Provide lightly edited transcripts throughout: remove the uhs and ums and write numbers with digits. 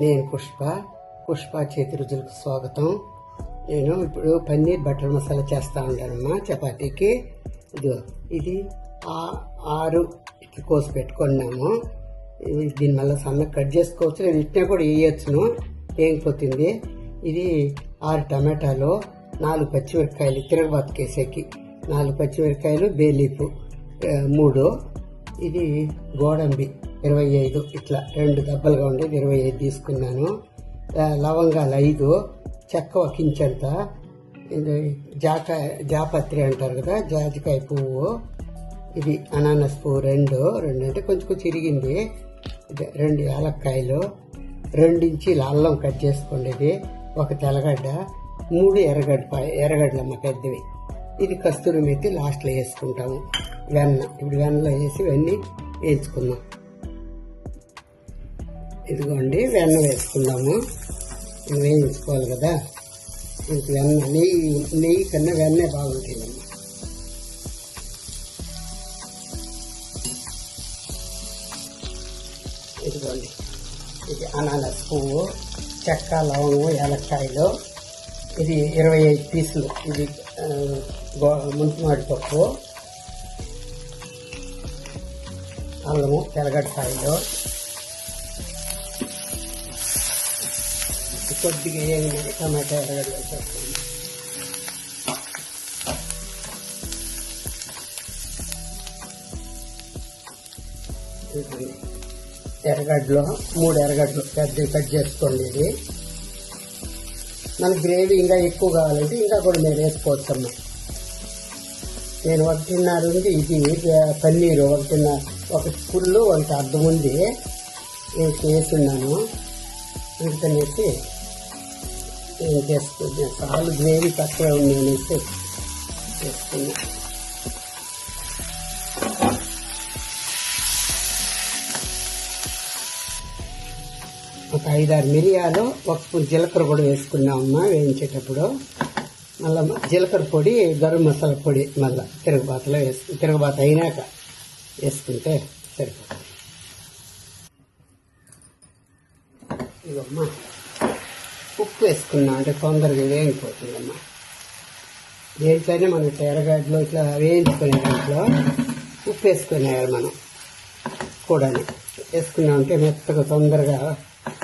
నేను పుష్ప చేతి రుచులకు స్వాగతం. నేను ఇప్పుడు పన్నీర్ బటర్ మసాలా చేస్తూ ఉంటానమ్మా చపాతీకి. ఇది 6 ఇట్లా కోసి పెట్టుకున్నాము. దీని మళ్ళీ సన్నగా కట్ చేసుకోవచ్చు, నేను ఇట్లా కూడా వేయచ్చును, వేగిపోతుంది. ఇది 6 టమాటాలు, 4 పచ్చిమిరపకాయలు తిరగబాతు కేసేకి, 4 పచ్చిమిరపకాయలు, బేలీఫ్ 3, ఇది గోడంబి 25, ఇట్లా 2 దెబ్బలుగా ఉండేది 25 తీసుకున్నాను. లవంగాలు 5, చెక్క ఒక ఇంచంత, ఇది జాపత్రి అంటారు కదా, జాజికాయ పువ్వు, ఇది అనానస్ పువ్వు 2 అంటే కొంచెం చిరిగింది, 2 యాలక్కాయలు, 2 ఇంచీల అల్లం కట్ చేసుకోండి, 1 తెల్లగడ్డ, 3 ఎర్రగడ్డలమ్మ పెద్దవి. ఇది కస్తూరి మెత్తి లాస్ట్లో వేసుకుంటాము. వెన్న ఇప్పుడు వెన్నలో వేసి ఇవన్నీ వేయించుకుందాం. ఇదిగోండి వెన్న వేసుకుందాము, వేయించుకోవాలి కదా. ఇంక వెన్న నెయ్యి కన్నా వెన్నే బాగుంటుందమ్మా. ఇదిగోండి, ఇది అనానస్ పువ్వు, చెక్క, లవంగం, యాలక్కాయలు, ఇది 25 పీసులు, ఇది ముంచుమాడి పప్పు, అల్లము, తెల్లగడ్డకాయలు, కొద్దిగా వేయగానే టమాటా, ఎర్రగడ్డ వేసేస్తుంది. ఎర్రగడ్డలో 3 ఎర్రగడ్డలు పెద్దవి కట్ చేసుకోండి. ఇది మనకి గ్రేవీ ఇంకా ఎక్కువ కావాలంటే ఇంకా కూడా మీరు వేసుకోవచ్చమ్మా. నేను 1.5 ఉంది, ఇది పన్నీరు 1.5, 1 ఫుల్ 1 అర్ధం ఉంది వేస్తున్నాను. అందుకనేసి నేను చేసుకున్నాను, చాలు గ్రేవీ తక్కువ ఉంది అనేసి చేసుకున్నాను. ఒక 5-6 మిరియాలు, 1 స్పూన్ జీలకర్ర కూడా వేసుకున్నామమ్మా వేయించేటప్పుడు. మళ్ళీ జీలకర్ర పొడి, గరం మసాలా పొడి మళ్ళీ తిరగబాతలో తిరగబాత అయినాక వేసుకుంటే సరిపోతుంది. ఇవమ్మా ఉప్పు వేసుకున్నాం అంటే తొందరగా వేగిపోతుందమ్మా. దేంట్లోనే మనం ఎర్రగడ్డలో ఇట్లా వేయించుకునే దాంట్లో ఉప్పు వేసుకునేయాలి మనం కూడా. వేసుకున్నామంటే మెత్తగా తొందరగా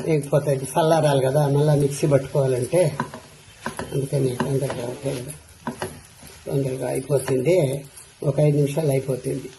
వేగిపోతాయి. చల్లారాలి కదా, మళ్ళీ మిక్సీ పట్టుకోవాలంటే, అందుకని తొందరగా అయిపోతుంది. ఒక 5 నిమిషాలు అయిపోతుంది.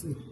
ఉమ్.